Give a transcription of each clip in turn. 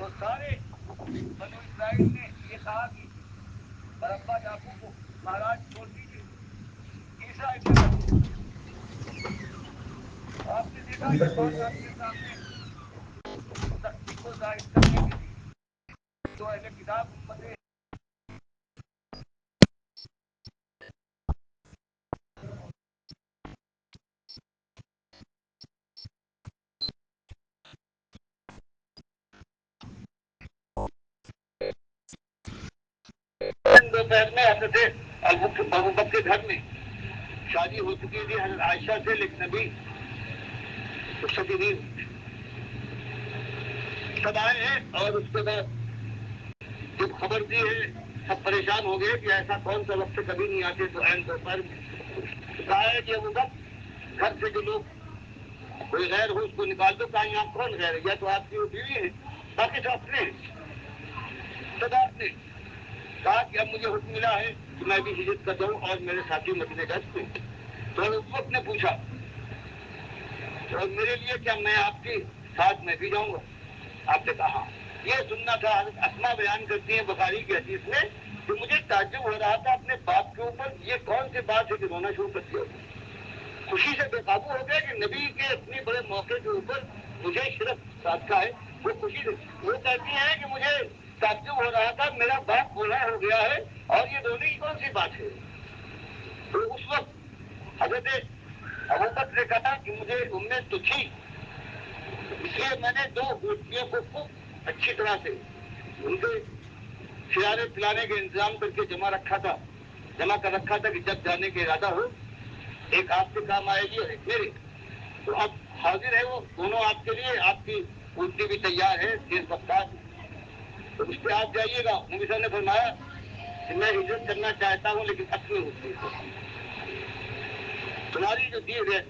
تو سارے بنو اسرائیل نے یہ کہا کہ برابا یعقوب کو مہاراج چھوڑ دیجیے، عیسیٰ ابن مریم آپ نے دیکھا یہ بات آپ کے سامنے سختی کو ظاہر کرنے کے لیے جو اہل کتاب امت دوپہر میں حضرت ابوبکر کے گھر میں شادی ہو چکی تھی حضرت عائشہ سے، لیکن ابھی شادی نہیں ہوئی، سب آئے ہیں اور اس کے بعد جب خبر دی ہے سب پریشان ہو گئے کہ ایسا کون سا وقت کبھی نہیں آتے تو عین دوپہر میں کہا ہے کہ ابوبکر گھر سے جو لوگ کوئی غیر ہو اس کو نکال دو، کہا یہاں کون غیر ہے، یا تو آپ کی وہ بیوی ہے، باقی سب اپنے ہیں، سب اپنے۔ کہا کہ اب مجھے حکم ملا ہے کہ میں بھی ہجرت کر جاؤں اور میرے ساتھی مدینے کا چھوڑیں۔ تو ابوبکر نے پوچھا اور میرے لیے کیا میں آپ کے ساتھ میں بھی جاؤں گا؟ آپ نے کہا یہ سننا تھا۔ حضرت اسماء بیان کرتی ہیں بخاری کی حدیث میں کہ مجھے تعجب ہو رہا تھا اپنے باپ کے اوپر، یہ کون سی بات ہے کہ رونا شروع کر دیا، خوشی سے بے قابو ہو گیا کہ نبی کے اتنے بڑے موقع کے اوپر مجھے شرف ساتھ کا ہے، وہ خوشی سے وہ کہتی ہیں کہ مجھے تعجب ہو رہا تھا میرا باپ بوڑھا ہو گیا ہے اور یہ رونے کی کون سی بات ہے۔ تو اس وقت حضرت ابوبکر نے کہا کہ مجھے امید تو تھی، اس لیے میں نے 2 اونٹنیوں کو خوب اچھی طرح سے ان کے کھلانے پلانے کا انتظام کر کے جمع کر رکھا تھا کہ جب جانے کا ارادہ ہو ایک آپ کے کام آئے گی اور ایک میرے، تو اب حاضر ہے وہ دونوں آپ کے لیے، آپ کی اونٹنی بھی تیار ہے تیز رفتار، تو اس پہ آپ جائیے گا۔ نبی صاحب نے فرمایا کہ میں ہجرت کرنا چاہتا ہوں لیکن اپنی اونٹنی کو، تمہاری جو دیر ہے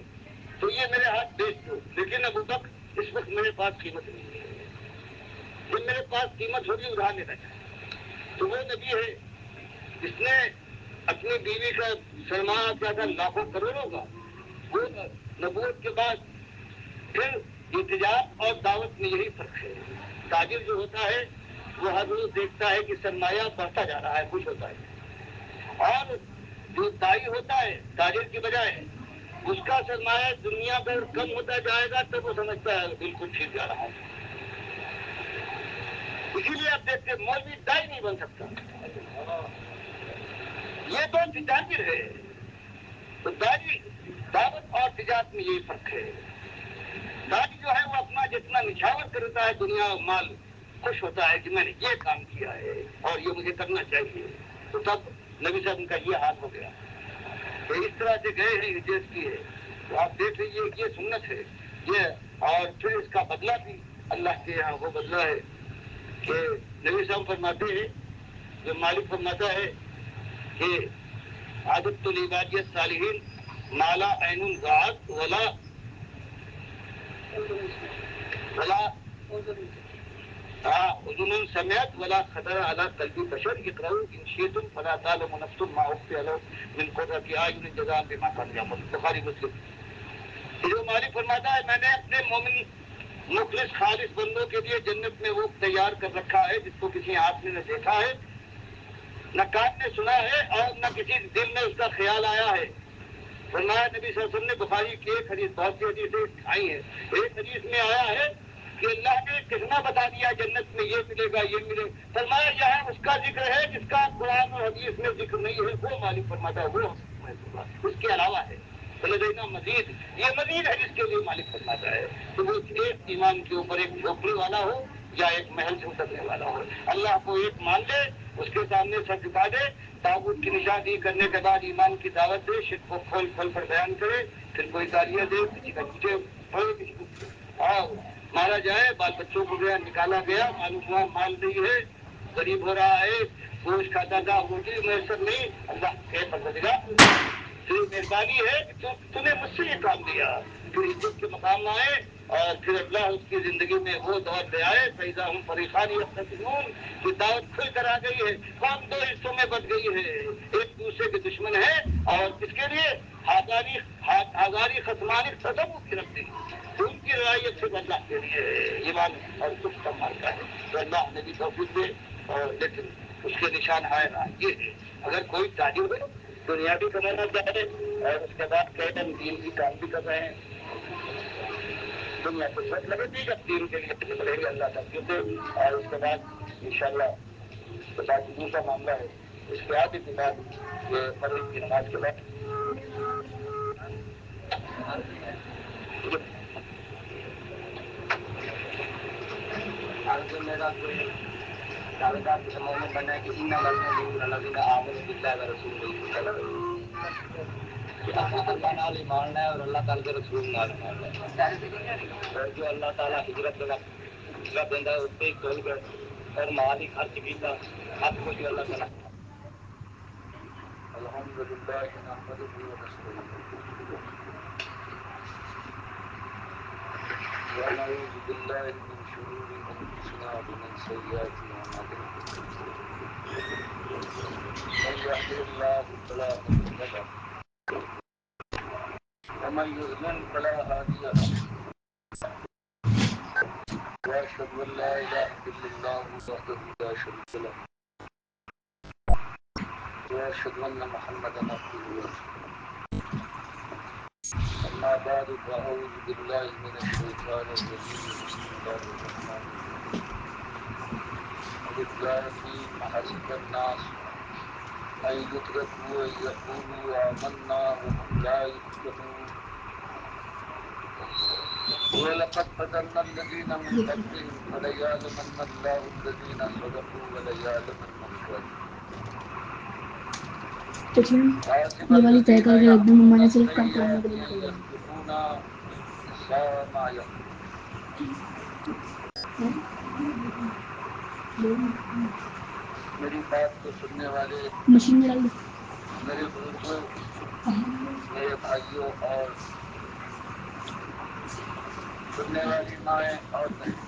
تو یہ میرے ہاتھ بیچ دو، لیکن ابوبکر اس وقت میرے پاس قیمت نہیں ہے، جب میرے پاس قیمت ہوگی ادھار لینا چاہیے۔ تو وہ نبی ہے جس نے اپنی بیوی کا سرمایہ کیا تھا لاکھوں کروڑوں کا، وہ نبوت کے بعد پھر احتجاج اور دعوت میں یہی فرق ہے۔ تاجر جو ہوتا ہے وہ ہر روز دیکھتا ہے کہ سرمایہ بڑھتا جا رہا ہے، خوش ہوتا ہے، اور جو دائی ہوتا ہے تاجر کی بجائے اس کا سرمایہ دنیا پر کم ہوتا جائے گا تو وہ سمجھتا ہے بالکل ٹھیک جا رہا ہے۔ اسی لیے آپ دیکھتے ہیں مولوی دائی نہیں بن سکتا، یہ تو تجارت ہے، تو دائی دعوت اور تجارت میں یہی فرق ہے۔ دائی جو ہے وہ اپنا جتنا نچھاور کرتا ہے دنیا اور مال، خوش ہوتا ہے کہ میں نے یہ کام کیا ہے اور یہ مجھے کرنا چاہیے، تو تب نبی صاحب کا یہ حال ہو گیا، تو اس طرح سے گئے ہیں ہجرت کی ہے، تو آپ دیکھ لیجیے یہ سنت ہے یہ، اور پھر اس کا بدلہ بھی اللہ کے یہاں وہ بدلہ ہے کہ نبی صاحب فرماتے ہیں، جو مالک فرماتا ہے کہ عادت العبادیت صالحین مالا عین رات ولا اذن سمعت ولا خطر على قلب بشر اقرؤوا ان شئتم فلا تعلم نفس ما اخفي لهم من قرة اعين جزاء بما كانوا يعملون، بخاری مسلم۔ جو مالک فرماتا ہے میں نے اپنے مومن مخلص خالص بندوں کے لیے جنت میں وہ تیار کر رکھا ہے جس کو کسی آنکھ نے نہ دیکھا ہے، نہ کان نے سنا ہے اور نہ کسی دل میں اس کا خیال آیا ہے۔ فرمایا نبی صلی اللہ علیہ وسلم نے بخاری کی ایک حدیث، بہت سی حدیثیں آئی ہیں، ایک حدیث میں آیا ہے کہ اللہ نے کتنا بتا دیا جنت میں یہ ملے گا یہ ملے گا، فرمایا یہاں اس کا ذکر ہے جس کا قرآن اور حدیث میں ذکر نہیں ہے، وہ مالک فرماتا ہے وہ اس کے علاوہ ہے، لدینا مزید، یہ مزید ہے جس کے لیے مالک فرماتا ہے، تو وہ ایک ایمان کے اوپر ایک جھوپڑی والا ہو یا ایک محل سے اترنے والا ہو، اللہ کو ایک مان لے، اس کے سامنے سر جھکا دے، تاغوت کی نشاندہی کرنے کے بعد ایمان کی دعوت دے، شرک کو کھول کھول کر بیان کرے، پھر کوئی گالیاں دے، کسی کا نیچے پڑے، کسی کو مارا جائے، بال بچوں کو گیا نکالا گیا، معلوم ہوا مال نہیں ہے، غریب ہو رہا ہے، گوشت کھاتا تھا روٹی میسر نہیں، اللہ کے پروردگار تیری مہربانی ہے کہ تو نے مجھ سے یہ کام لیا، پھر عزت کے مقام آئے اور پھر اللہ اس کی زندگی میں وہ دور لے آئے فیضا ہم پریشانی کی دعوت کھل کر آ گئی ہے. قوم دو حصوں میں بٹ گئی ہے, ایک دوسرے کے دشمن ہے اور اس کے لیے ہزاری خسمانی تصور کی رکھتی ہے. ان کی رعایت سے اللہ کے لیے ایمان اور کچھ کا مانتا ہے تو اللہ نے بھی توفیق دے. اور لیکن اس کے نشان آئے نا یہ ہے اگر کوئی تاجر ہے دنیا بھی کمانا چاہے اور اس کے بعد کہتے ہیں دین کی کام بھی کر رہے ہیں دنیا کو سچ لگے گی جب دین کے لیے بڑھے گی اللہ کا کیونکہ اور اس کے بعد انشاءاللہ تو باقی دوسرا معاملہ ہے اس کے آگے کے بعد یہ مغرب کی نماز کے بعد میرا کوئی دعویدار کے مومن بنا ہے کہ ان المؤمنون الذین آمنوا باللہ ورسولہ اللہ نال ایمان ہے اور اللہ تعالی کے رسول نال ایمان ہے اور جو اللہ تعالی ہجرت کا ہجرت دینا ہے اس پہ کھول کر اور مال ہی خرچ کیتا سب کچھ اللہ تعالی الحمدللہ نحمدہ ونستعینہ ونعوذ باللہ من شرور انفسنا ومن سیئات اعمالنا من يهده الله فلا مضل له ومن يضلل فلا هادي له واشهد ان لا اله الا الله وحده لا شريك له واشهد ان محمدا عبده ورسوله اما بعد فاعوذ بالله من الشيطان الرجيم بسم الله الرحمن الرحيم الف لام ميم حسب الناس ان يتركوا ان يقولوا آمنا وهم لا يفتنون ولقد فتنا الذين من قبلهم فليعلمن الله الذين صدقوا وليعلمن الكاذبين یہ والی طے کر کے رکھ دیں مما نے صرف کٹ کرنے کے لیے نکل میری بات کو سننے والے مشین میں ڈال دو میرے بزرگوں میرے بھائیوں اور سننے والی مائیں اور بہنیں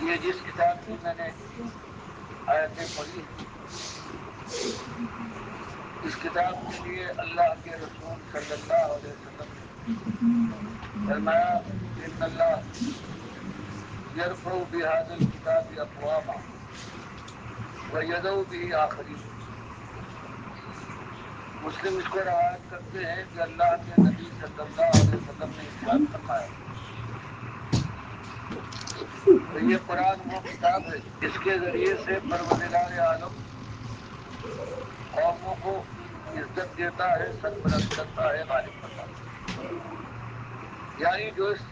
یہ جس کتاب کی میں نے آیتیں پڑھی اس کتاب کے لیے اللہ کے رسول صلی اللہ علیہ وسلم نے فرمایا ان اللہ یرفع بهذا الكتاب اقواما ویضع به آخرین. مسلم اس کو روایت کرتے ہیں کہ اللہ کے نبی صلی اللہ علیہ وسلم نے ارشاد فرمایا تو یہ قرآن وہ کتاب ہے جس کے ذریعے سے پروردگار عالم قوموں کو عزت دیتا ہے سرپرست کرتا ہے غالب کرتا ہے یعنی جو اس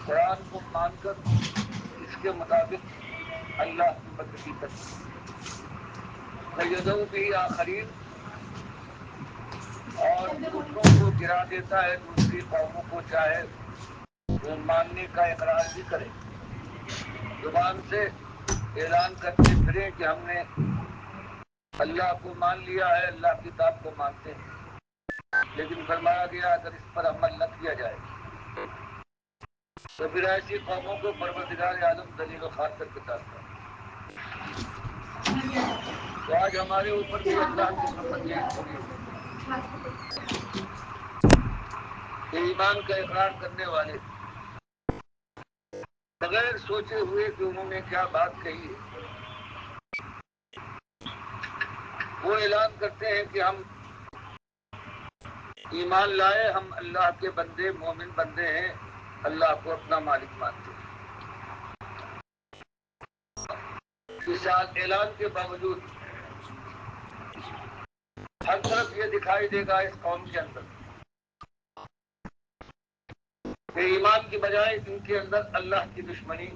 قرآن کو مان کر اس کے مطابق اللہ کی بندگی کرتے ہیں وَيَدَعُ بِهِ آخرین اور دوسروں کو گرا دیتا ہے دوسری قوموں کو چاہے وہ ماننے کا اقرار بھی کرے زبان سے اعلان کرتے پھریں کہ ہم نے اللہ کو مان لیا ہے اللہ کی کتاب کو مانتے ہیں لیکن فرمایا گیا اگر اس پر عمل نہ کیا جائے تو پھر ایسی قوموں کو پروردگار عالم ذلیل و خوار کر کے ڈالتا ہے. تو آج ہمارے اوپر بھی اللہ کی محبت یہی پوری ہوئی کہ ایمان کا اقرار کرنے والے بغیر سوچے ہوئے کہ انہوں نے کیا بات کہی ہے وہ اعلان کرتے ہیں کہ ہم ایمان لائے ہم اللہ کے بندے مومن بندے ہیں اللہ کو اپنا مالک مانتے ہیں. اس اعلان کے باوجود ہر طرف یہ دکھائی دے گا اس قوم کے اندر کہ ایمان کی بجائے ان کے اندر اللہ کی دشمنی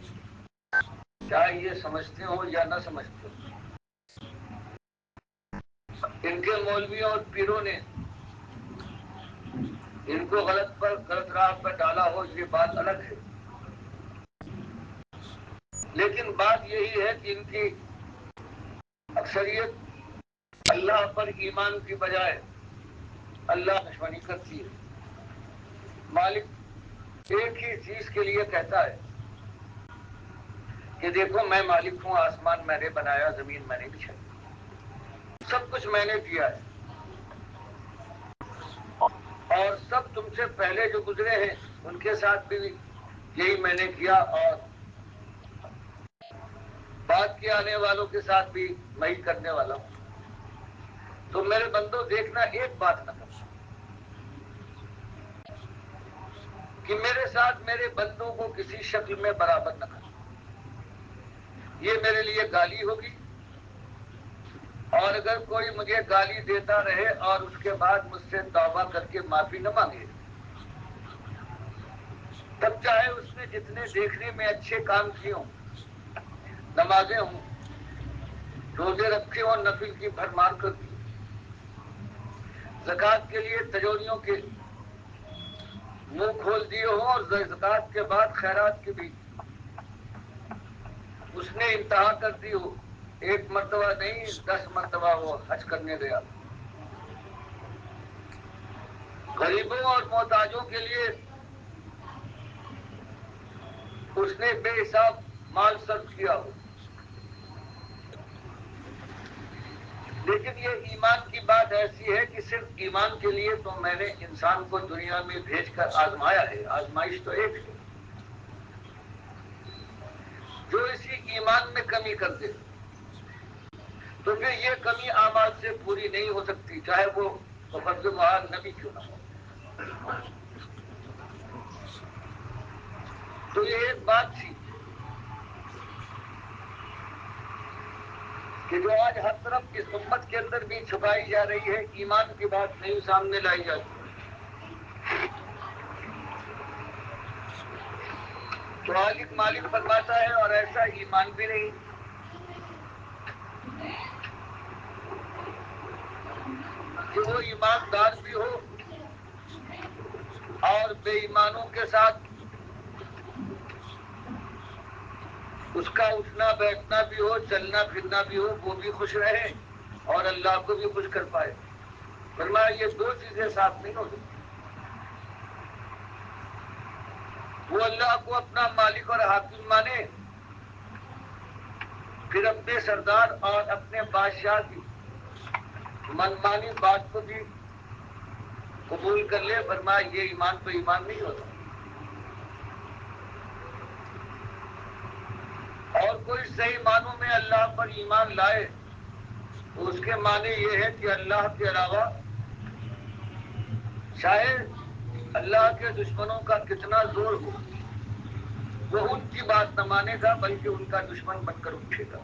چاہے یہ سمجھتے ہو یا نہ سمجھتے ہو. ان کے مولویوں اور پیروں نے ان کو غلط راہ پر ڈالا ہو یہ بات الگ ہے لیکن بات یہی ہے کہ ان کی اکثریت اللہ پر ایمان کی بجائے اللہ دشمنی کرتی ہے مالک ایک ہی چیز کے لیے کہتا ہے کہ دیکھو میں مالک ہوں، آسمان میں نے بنایا، زمین میں نے بچھائی، سب کچھ میں نے دیا ہے، اور سب تم سے پہلے جو گزرے ہیں ان کے ساتھ بھی یہی میں نے کیا، اور بعد کے آنے والوں کے ساتھ بھی میں ہی کرنے والا ہوں۔ تو میرے بندوں دیکھنا ایک بات نہ کرنا کہ میرے ساتھ میرے بندوں کو کسی شکل میں برابر نہ کرنا، یہ میرے لیے گالی ہوگی، اور اگر کوئی مجھے گالی دیتا رہے اور اس کے بعد مجھ سے توبہ کر کے معافی نہ مانگے، تب چاہے اس نے جتنے دیکھنے میں اچھے کام کیے ہوں، نمازیں ہوں، روزے رکھے ہوں، نفل کی بھرمار کر دی، زکوٰۃ کے لیے تجوریوں کے منہ کھول دیے ہوں، اور زکوٰۃ کے بعد خیرات کی بھی اس نے انتہا کر دی ہو، ایک مرتبہ نہیں 10 مرتبہ وہ حج کرنے گیا، غریبوں اور محتاجوں کے لیے اس نے بے حساب مال صرف کیا ہو، لیکن یہ ایمان کی بات ایسی ہے کہ صرف ایمان کے لیے تو میں نے انسان کو دنیا میں بھیج کر آزمایا ہے، آزمائش تو ایک ہے، جو اسی ایمان میں کمی کر دے تو پھر یہ کمی اعمال سے پوری نہیں ہو سکتی، چاہے وہ بفرض محال نبی کیوں نہ ہو۔ تو یہ ایک بات تھی کہ جو آج ہر طرف اس امت کے اندر بھی چھپائی جا رہی ہے، ایمان کی بات نہیں سامنے لائی جاتی، تو مالک فرماتا ہے اور ایسا ایمان بھی نہیں کہ وہ ایماندار بھی ہو اور بے ایمانوں کے ساتھ اس کا اٹھنا بیٹھنا بھی ہو، چلنا پھرنا بھی ہو، وہ بھی خوش رہے اور اللہ کو بھی خوش کر پائے۔ فرمایا یہ دو چیزیں ساتھ نہیں ہو سکتی، وہ اللہ کو اپنا مالک اور حاکم مانے، پھر اپنے سردار اور اپنے بادشاہ کی منمانی بات کو بھی قبول کر لے، فرمایا یہ ایمان تو ایمان نہیں ہوتا۔ اور کوئی صحیح معنوں میں اللہ پر ایمان لائے تو اس کے معنی یہ ہے کہ اللہ کے علاوہ چاہے اللہ کے دشمنوں کا کتنا زور ہو، وہ ان کی بات نہ مانے گا بلکہ ان کا دشمن بن کر اٹھے گا۔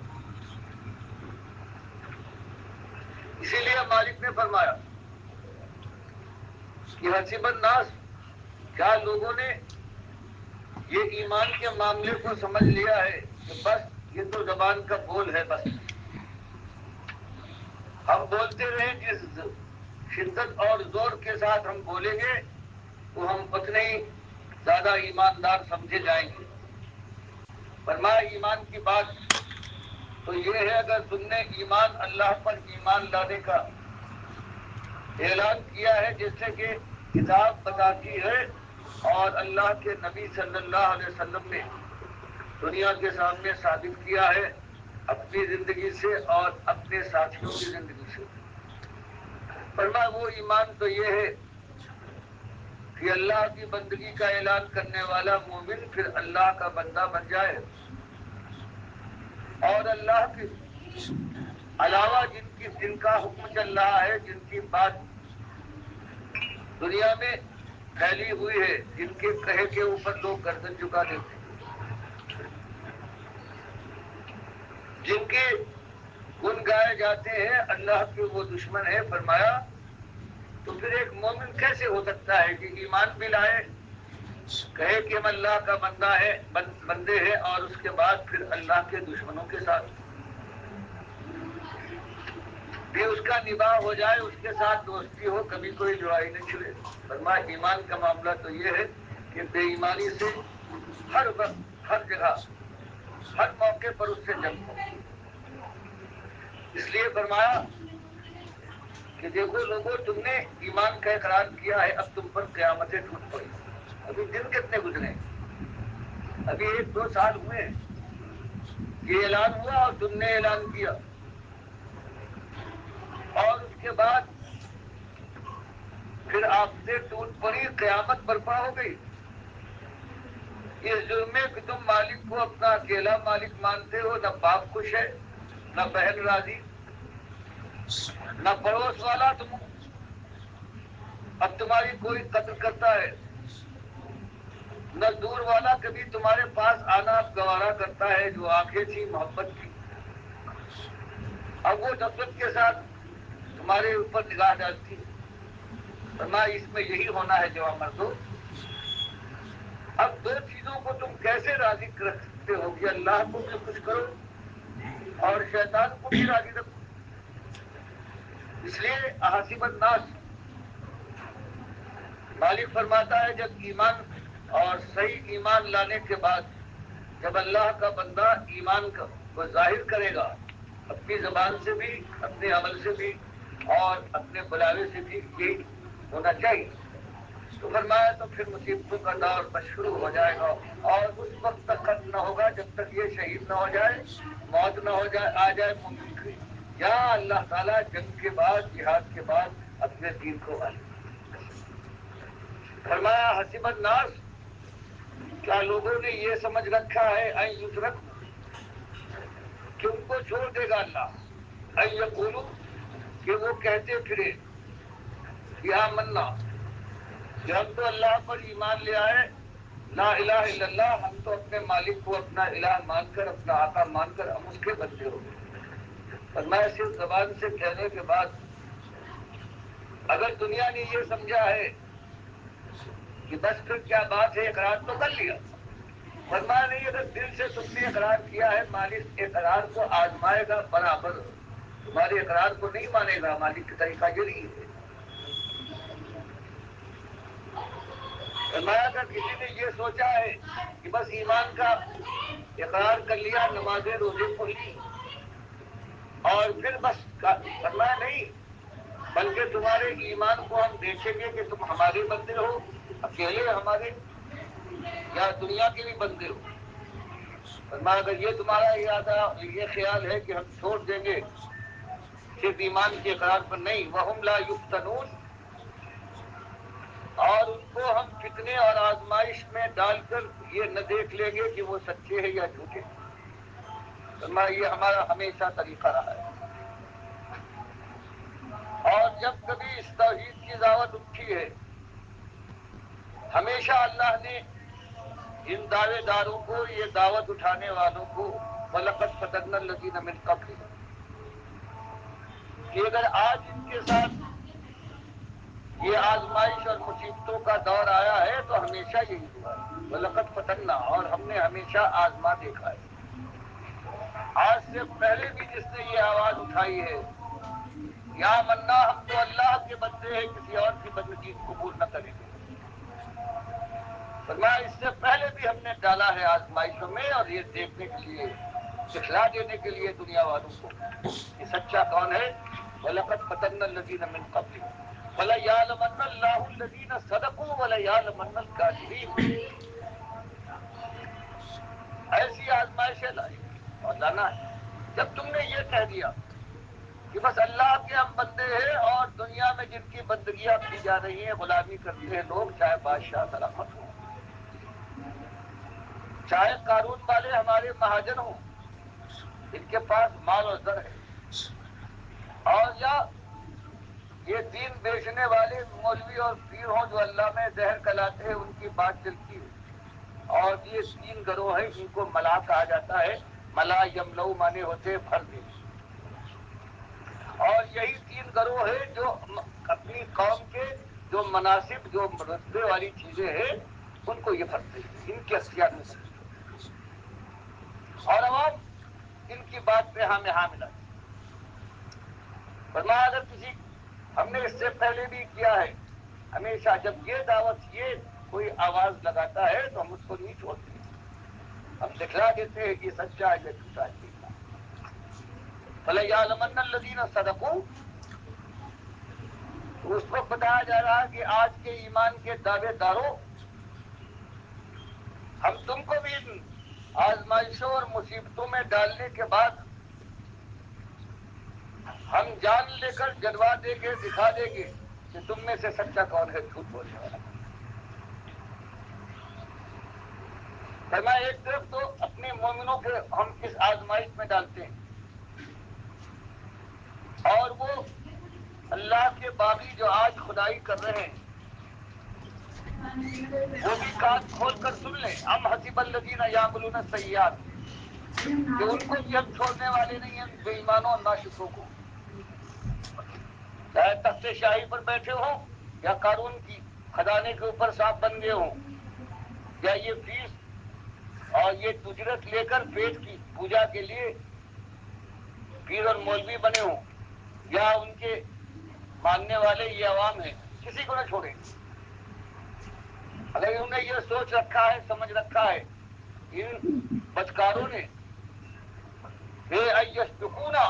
اسی لیے مالک نے فرمایا کہ حسب الناس، کیا لوگوں نے یہ ایمان کے معاملے کو سمجھ لیا ہے کہ بس یہ تو زبان کا بول ہے، بس ہم بولتے رہے، جس شدت اور زور کے ساتھ ہم بولیں گے تو ہم اتنے ہی زیادہ ایماندار سمجھے جائیں گے۔ فرمایا ایمان کی بات تو یہ ہے، اگر تم نے ایمان اللہ پر ایمان لانے کا اعلان کیا ہے جیسے کہ کتاب بتاتی ہے اور اللہ کے نبی صلی اللہ علیہ وسلم نے دنیا کے سامنے ثابت کیا ہے اپنی زندگی سے اور اپنے ساتھیوں کی زندگی سے، فرمایا وہ ایمان تو یہ ہے کہ اللہ کی بندگی کا اعلان کرنے والا مومن پھر اللہ کا بندہ بن جائے، اور اللہ کے علاوہ جن کا حکم چل رہا ہے، جن کی بات دنیا میں پھیلی ہوئی ہے، جن کے کہے کے اوپر لوگ گردن جھکا دیتے ہیں، جن کے گن گائے جاتے ہیں، اللہ کے وہ دشمن ہے، فرمایا تو پھر ایک مومن کیسے ہو سکتا ہے کہ ایمان بھی لائے، کہے کہ ہم اللہ کا بندے ہیں، اور اس کے بعد پھر اللہ کے دشمنوں کے ساتھ بھی اس کا نباہ ہو جائے، اس کے ساتھ دوستی ہو، کبھی کوئی لڑائی نہیں چھڑے۔ فرمایا ایمان کا معاملہ تو یہ ہے کہ بے ایمانی سے ہر وقت، ہر جگہ، ہر موقع پر اس سے جنگ ہو۔ اس لیے فرمایا کہ دیکھو لوگوں، تم نے ایمان کا اقرار کیا ہے، اب تم پر قیامتیں ٹوٹ پڑی، ابھی دن کتنے گزرے؟ ابھی 1-2 سال ہوئے ہیں. یہ اعلان ہوا اور تم نے اعلان کیا، اور اس کے بعد پھر آپ سے ٹوٹ پڑی، قیامت برپا ہو گئی. اس جرم میں کہ تم مالک کو اپنا اکیلا مالک مانتے ہو، نہ باپ خوش ہے، نہ بہن راضی، نہ پڑوس والا تم اب تمہاری کوئی قدر کرتا ہے، نہ دور والا کبھی تمہارے پاس آنا گوارا کرتا ہے. جو آنکھیں تھی محبت کی، اب وہ نفرت کے ساتھ تمہارے اوپر نگاہ ڈالتی ہے. ورنہ اس میں یہی ہونا ہے جوان مردو. اب 2 چیزوں کو تم کیسے راضی رکھ سکتے ہو کہ اللہ کو بھی خوش کرو اور شیطان کو بھی راضی رکھو؟ اس لیے احاسب الناس، مالک فرماتا ہے جب ایمان اور صحیح ایمان لانے کے بعد جب اللہ کا بندہ ایمان کو ظاہر کرے گا اپنی زبان سے بھی، اپنے عمل سے بھی اور اپنے بلاوے سے بھی، یہی ہونا چاہیے. تو فرمایا تو پھر مصیبتوں کا دور بس شروع ہو جائے گا، اور اس وقت تک ختم نہ ہوگا جب تک یہ شہید نہ ہو جائے، موت نہ ہو جائے، آ جائے مومن کی. یا اللہ تعالیٰ جنگ کے بعد، جہاد کے بعد اپنے دین کو غالب. فرمایا حسب الناس، کیا لوگوں نے یہ سمجھ رکھا ہے ان یترک، کہ ان کو چھوڑ دے گا اللہ، ان یقولوا، کہ وہ کہتے پھرے یا منا، کہ ہم تو اللہ پر ایمان لے آئے، لا الہ الا اللہ، ہم تو اپنے مالک کو اپنا الہ مان کر، اپنا آقا مان کر ہم اس کے بندے ہو گئے. پر میں صرف زبان سے کہنے کے بعد اگر دنیا نے یہ سمجھا ہے کہ بس پھر کیا بات ہے، اقرار تو کر لیا. فرمایا نہیں، اگر دل سے تم نے اقرار کیا ہے، مالک اقرار کو آزمائے گا برابر، تمہارے اقرار کو نہیں مانے گا. مالک کا طریقہ یہ نہیں ہے. فرمایا اگر کسی نے یہ سوچا ہے کہ بس ایمان کا اقرار کر لیا، نمازیں روزے پڑھ لی اور پھر بس، فرمایا نہیں، بلکہ تمہارے ایمان کو ہم دیکھیں گے کہ تم ہمارے بندے ہو، اکیلے ہمارے، یا دنیا کے بھی بندے ہو. فرمایا اگر یہ تمہارا ارادہ، یہ خیال ہے کہ ہم چھوڑ دیں گے صرف ایمان کے اقرار پر نہیں، وَهُمْ لَا يُفْتَنُونَ، اور ان کو ہم فتنے اور آزمائش میں ڈال کر یہ نہ دیکھ لیں گے کہ وہ سچے ہیں یا جھوٹے. فرمایا یہ ہمارا ہمیشہ طریقہ رہا ہے. اور جب کبھی اس توحید کی دعوت اٹھی ہے، ہمیشہ اللہ نے ان دعوے داروں کو، یہ دعوت اٹھانے والوں کو، وَلَقَدْ فَتَنَّا الَّذِينَ مِن قَبْلِهِمْ، کہ اگر آج ان کے ساتھ یہ آزمائش اور مصیبتوں کا دور آیا ہے تو ہمیشہ یہی ہوا ہے. وَلَقَدْ فَتَنَّا، اور ہم نے ہمیشہ آزما دیکھا ہے. آج سے پہلے بھی جس نے یہ آواز اٹھائی ہے، یا منا، ہم تو اللہ کے بندے ہیں، کسی اور کی بندگی قبول نہ کریں گے. فرمایا اس سے پہلے بھی ہم نے ڈالا ہے آزمائشوں میں، اور یہ دیکھنے کے لیے، دکھلا دینے کے لیے دنیا والوں کو کہ سچا کون ہے. وَلَقَدْ فَتَنَّا الَّذِينَ مِن قَبْلِهِمْ وَلَيَعْلَمَنَّ اللَّهُ الَّذِينَ صَدَقُوا وَلَيَعْلَمَنَّ الْكَاذِبِينَ. ایسی آزمائشیں لائی اور لانا ہے. جب تم نے یہ کہہ دیا کہ بس اللہ کے ہم بندے ہیں، اور دنیا میں جن کی بندگیاں کی جا رہی ہیں، غلامی کرتے ہیں لوگ، چاہے بادشاہ سلامت ہوں، چاہے قارون والے ہمارے مہاجن ہوں جن کے پاس مال و زر ہے، اور یا یہ دین بیچنے والے مولوی اور پیر ہوں جو اللہ میں زہر کلاتے ہیں، ان کی بات چلتی ہے. اور یہ 3 گروہ ہیں، ان کو ملا کہا جاتا ہے. ملا یملو مانے ہوتے بھر دے. اور یہی 3 گروہ ہیں جو اپنی قوم کے جو مناسب، جو رتبے والی چیزیں ہیں، ان کو یہ بھرتے ہیں، ان کے اختیار میں سب کچھ ہوتا ہے، اور عوام ان کی بات پہ ہاں میں ہاں ملاتی. فرمایا اگر کسی، ہم نے اس سے پہلے بھی کیا ہے، ہمیشہ جب یہ دعوت، یہ کوئی آواز لگاتا ہے تو ہم اس کو نہیں چھوڑتے، ہم دکھلا دیتے ہیں کہ سچا ہے یا جھوٹا ہے. فَلَيَعْلَمَنَّ الَّذِينَ صَدَقُوا، تو اس وقت بتایا جا رہا ہے کہ آج کے ایمان کے دعوے داروں ہم تم کو بھی ان آزمائشوں اور مصیبتوں میں ڈالنے کے بعد ہم جان لے کر جلوا دے گے، دکھا دیں گے کہ تم میں سے سچا کون ہے، جھوٹ بولنے والا۔ فرمایا ایک طرف تو اپنے مومنوں کے ہم اس آزمائش میں ڈالتے ہیں، اور وہ اللہ کے باغی جو آج خدائی کر رہے ہیں وہ بھی کان کھول کر سن لیں۔ ام حسب الذین یعملون السیئات، کہ ان کو بھی ہم چھوڑنے والے نہیں ہیں، بے ایمانوں اور ناشکروں کو، چاہے تخت شاہی پر بیٹھے ہوں یا قارون کی خزانے کے اوپر صاحب بن گئے ہوں، یا یہ فیس اور یہ اجرت لے کر پیٹ کی پوجا کے لیے پیر اور مولوی بنے ہوں، یا ان کے ماننے والے یہ عوام ہیں، کسی کو نہ چھوڑیں۔ اگر انہوں نے یہ سوچ رکھا ہے، سمجھ رکھا ہے ان بدکاروں نے بے ایسبقونا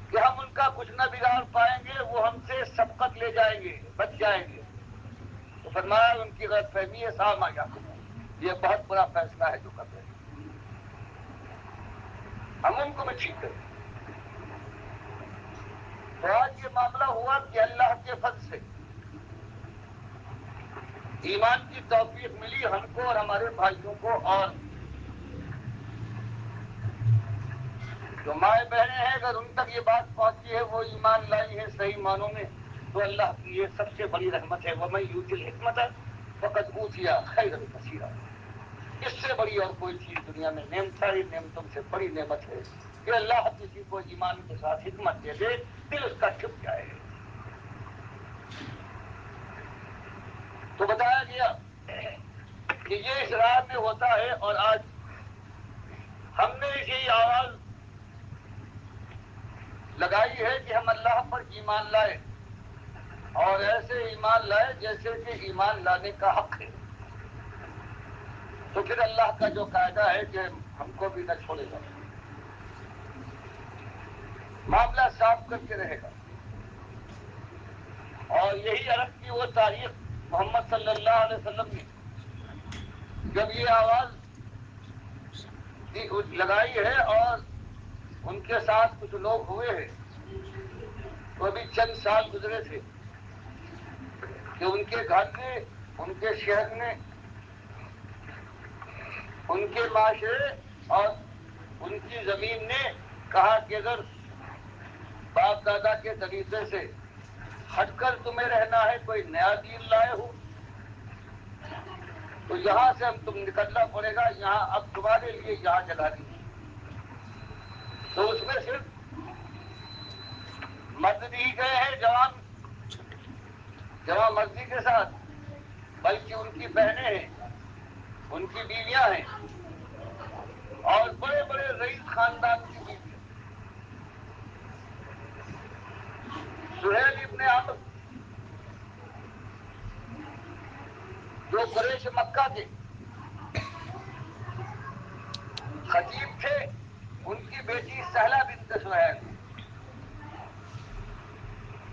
کہ ہم ان کا کچھ نہ بگاڑ پائیں گے، وہ ہم سے سبقت لے جائیں گے، بچ جائیں گے، تو فرمایا ان کی غلط فہمی ہے، سام آ یہ بہت بڑا فیصلہ ہے جو کر رہے ہیں، ہم ان کو بھی ٹھیک کریں۔ تو آج یہ معاملہ ہوا کہ اللہ کے فضل سے ایمان کی توفیق ملی ہم کو اور ہمارے بھائیوں کو، اور جو مائیں بہنیں ہیں اگر ان تک یہ بات پہنچی ہے، وہ ایمان لائی ہے صحیح معنوں میں، تو اللہ کی یہ سب سے بڑی رحمت ہے۔ وَمَن یُؤْتِ الْحِکْمَةَ فَقَدْ أُوتِیَ خَیْرًا کَثِیرًا، اس سے بڑی اور کوئی چیز دنیا میں ساری نعمتوں سے بڑی نعمت ہے کہ اللہ کسی کو ایمان کے ساتھ حکمت دے دے، دل اس کا چھپ جائے۔ تو بتایا گیا کہ یہ اس راہ میں ہوتا ہے، اور آج ہم نے اسی آواز لگائی ہے کہ ہم اللہ پر ایمان لائے، اور ایسے ایمان لائے جیسے کہ ایمان لانے کا حق ہے۔ تو پھر اللہ کا جو قاعدہ ہے کہ ہم کو بھی نہ چھوڑے گا، معاملہ صاف کر کے رہے گا۔ اور یہی عرب کی وہ تاریخ محمد صلی اللہ علیہ وسلم نے جب یہ آواز لگائی ہے اور ان کے ساتھ کچھ لوگ ہوئے ہیں، تو ابھی چند سال گزرے تھے کہ ان کے گھر نے، ان کے شہر نے، ان کے معاشرے اور ان کی زمین نے کہا کہ اگر باپ دادا کے طریقے سے ہٹ کر تمہیں رہنا ہے، کوئی نیا دین لائے ہو، تو یہاں سے ہم تم نکلنا پڑے گا، یہاں اب تمہارے لیے یہاں جگہ نہیں۔ تو اس میں صرف مرد نہیں گئے ہیں جوان مرضی کے ساتھ، بلکہ ان کی بہنیں ہیں، ان کی بیویاں ہیں، اور بڑے بڑے رئیس خاندان کی بیویاں۔ سہیل ابن عمرو جو قریش مکہ کے خطیب تھے، ان کی بیٹی سہلہ بنت سہیل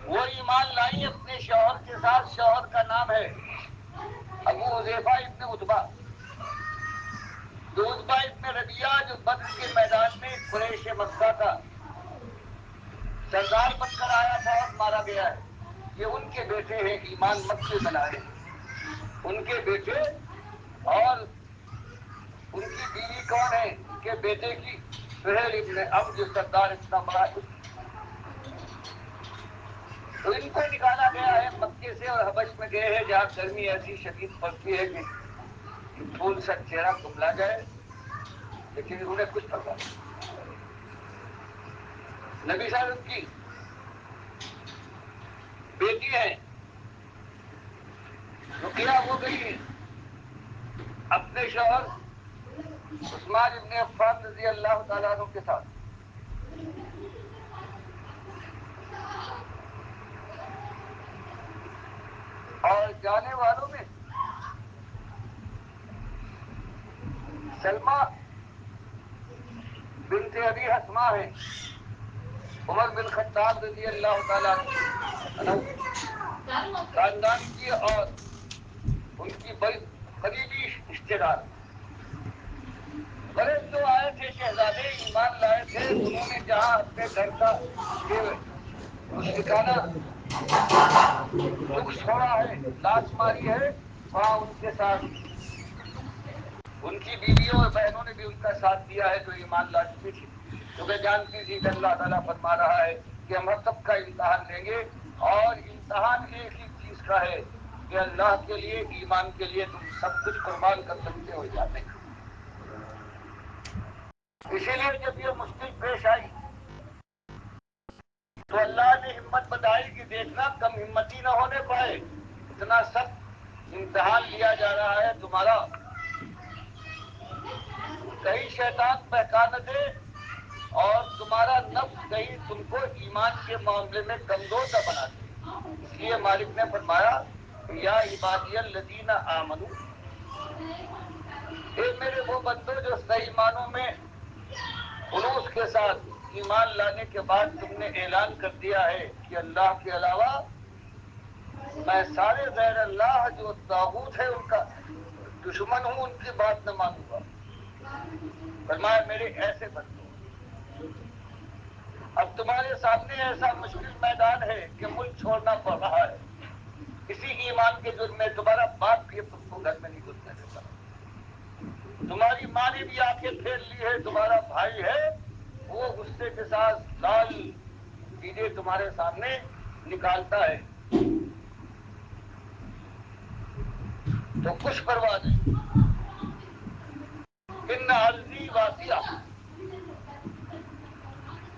وہ ایمان لائی اپنے شوہر کے ساتھ، شوہر کا نام ہے ابو حذیفہ ابن عتبہ۔ تو عتبہ ابن ربیعہ جو بدر کے میدان میں قریش مکہ کا سردار بن کر آیا تھا اور مارا گیا ہے، یہ ان کے بیٹے ہیں، ایمان مکے میں لائے، ان کے بیٹے، اور ان کی بیوی کون ہے؟ ان کے بیٹے کی سہیل ابن عمرو جو سردار اتنا بڑا ہے، تو ان کو نکالا گیا ہے مکے سے اور حبش میں گئے ہیں جہاں گرمی ایسی شدید پڑتی ہے کہ پھول سا چہرہ کملا جائے، لیکن انہوں نے کچھ پرواہ نہیں۔ نبی صاحب کی بیٹی ہے، رقیہ ہو گئی ہے اپنے شوہر عثمان ابن عفان رضی اللہ تعالیٰ عنہ کے ساتھ، اور جانے والوں میں سلمہ بنت ابی حسمہ ہے، عمر بن خطاب رضی اللہ تعالیٰ عنہ خاندان کی، اور ان کی بڑی قریبی رشتے دار بڑے جو آئے تھے شہزادے ایمان لائے تھے، انہوں نے جہاں اپنے گھر کا یہ مشرکانہ دکھ چھوڑا ہے، لاش ماری ہے، وہاں ان کے ساتھ ان کی بیویوں اور بہنوں نے بھی ان کا ساتھ دیا ہے جو ایمان لا چکی تھی، کیونکہ جانتی تھی کہ اللہ تعالیٰ فرما رہا ہے کہ ہم سب کا امتحان لیں گے، اور امتحان ایک ہی چیز کا ہے کہ اللہ کے لیے، ایمان کے لیے تم سب کچھ قربان کر سکتے ہو یا نہیں۔ اسی لیے جب یہ مشکل پیش آئی تو اللہ نے ہمت بتائی کہ دیکھنا کم ہمتی نہ ہونے پائے، اتنا سخت امتحان لیا جا رہا ہے تمہارا، کہیں شیطان بہکا نہ دے اور تمہارا نفس کہیں تم کو ایمان کے معاملے میں کمزور نہ بنا دے۔ اس لیے مالک نے فرمایا یا عبادی الذین آمنو، اے میرے وہ بندو جو صحیح معنوں میں خلوص کے ساتھ ایمان لانے کے بعد تم نے اعلان کر دیا ہے کہ اللہ کے علاوہ میں سارے غیر اللہ جو طاغوت ہے ان کا دشمن ہوں، ان کی بات نہ مانوں گا۔ فرمایا میرے ایسے بندو، اب تمہارے سامنے ایسا مشکل میدان ہے کہ ملک چھوڑنا پڑ رہا ہے، اسی ایمان کے جرم میں تمہارا باپ بھی تم کو گھر میں نہیں گھسنے دیتا، تمہاری ماں نے بھی آنکھیں پھیر لی ہے، تمہارا بھائی ہے وہ غصے کے ساتھ لال چیزیں تمہارے سامنے نکالتا ہے، تو کچھ پرواہ نہیں، ان عرضی واسعہ،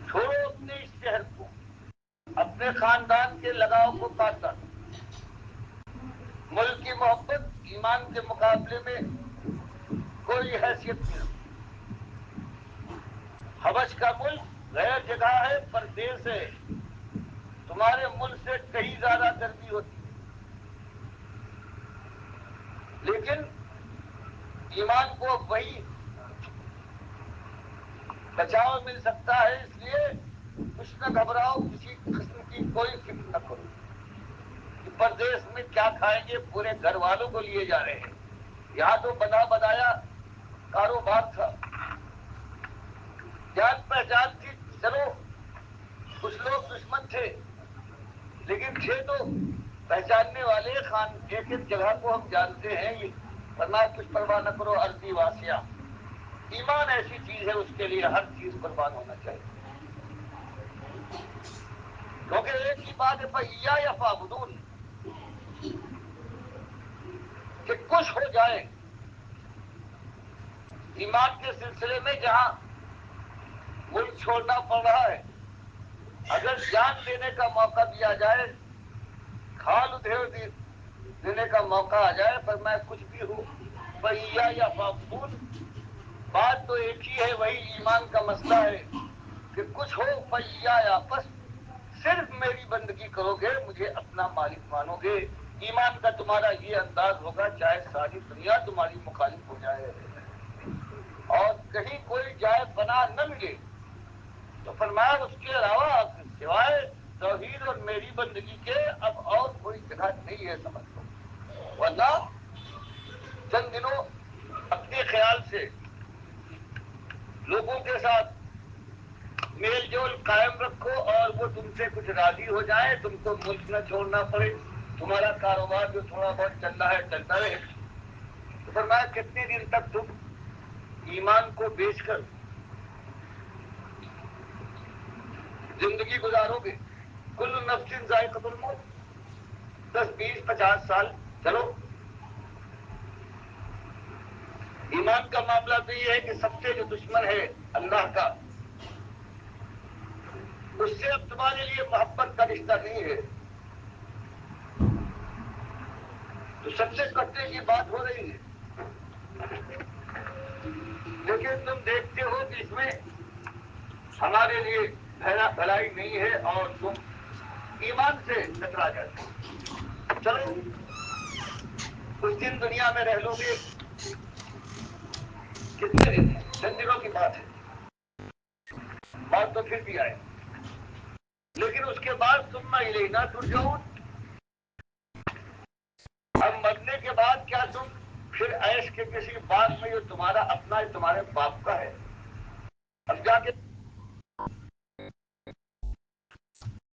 چھوڑو اپنے اس شہر کو، اپنے خاندان کے لگاؤ کو کاٹنا، ملک کی محبت ایمان کے مقابلے میں کوئی حیثیت نہیں رکھتی، حبش کا ملک غیر جگہ ہے، پردیس ہے، تمہارے ملک سے کہیں زیادہ گرمی ہوتی ہے، لیکن ایمان کو وہی بچاؤ مل سکتا ہے، اس لیے کچھ نہ گھبراؤ، کسی قسم کی کوئی فکر نہ کرو کہ پردیس میں کیا کھائیں گے، پورے گھر والوں کو لیے جا رہے ہیں، یہاں تو بنا بنایا کاروبار تھا، جان پہچان تھی، چلو کچھ لوگ دشمن تھے لیکن تھے تو پہچاننے والے، ایک ایک جگہ کو ہم جانتے ہیں، یہ فرمایا کچھ پرواہ نہ کرو، عرضی واسعہ، ایمان ایسی چیز ہے اس کے لیے ہر چیز قربان ہونا چاہیے، کیونکہ ایک ہی بات ہے فَإِيَّايَ فَاعْبُدُونِ، کہ کچھ ہو جائے ایمان کے سلسلے میں، جہاں ملک چھوڑنا پڑ رہا ہے، اگر جان دینے کا موقع دیا جائے، کھال ادھیڑ دینے کا موقع آ جائے، پر میں کچھ بھی ہوں فَإِيَّايَ فَاعْبُدُونِ، بات تو ایک ہی ہے، وہی ایمان کا مسئلہ ہے کہ کچھ ہو فَإِيَّايَ، بس صرف میری بندگی کرو گے، مجھے اپنا مالک مانو گے، ایمان کا تمہارا یہ انداز ہوگا چاہے ساری دنیا تمہاری مخالف ہو جائے اور کہیں کوئی جائے پناہ نہ ملے، تو فرمایا اس کے علاوہ سوائے توحید اور میری بندگی کے اب اور کوئی جگہ نہیں ہے، سمجھ لو، ورنہ چند دنوں اپنے خیال سے لوگوں کے ساتھ میل جول قائم رکھو اور وہ تم سے کچھ راضی ہو جائے، تم کو ملک نہ چھوڑنا پڑے، تمہارا کاروبار جو تھوڑا بہت چل رہا ہے چلتا رہے، تو فرمایا کتنے دن تک تم ایمان کو بیچ کر زندگی گزارو گے، کل نفس ذائقۃ الموت، 10 20 50 سال چلو، ایمان کا معاملہ تو یہ ہے کہ سب سے جو دشمن ہے اللہ کا، اس سے اب تمہارے لیے محبت کا رشتہ نہیں ہے، تو سب سے کٹنے کی بات ہو رہی ہے، لیکن تم دیکھتے ہو کہ اس میں ہمارے لیے بھلائی نہیں ہے اور تم ایمان سے ٹکرا جاتے ہو، چلو کچھ دن دنیا میں رہ لو گے، کتنے دن، چند دنوں کی بات ہے، بات تو پھر بھی آئے، لیکن اس کے بعد ثم الینا ترجعون، اب مرنے کے بعد کیا تم پھر ایش کے کسی باغ میں یہ تمہارا اپنا ہے، تمہارے باپ کا ہے، اب جا کے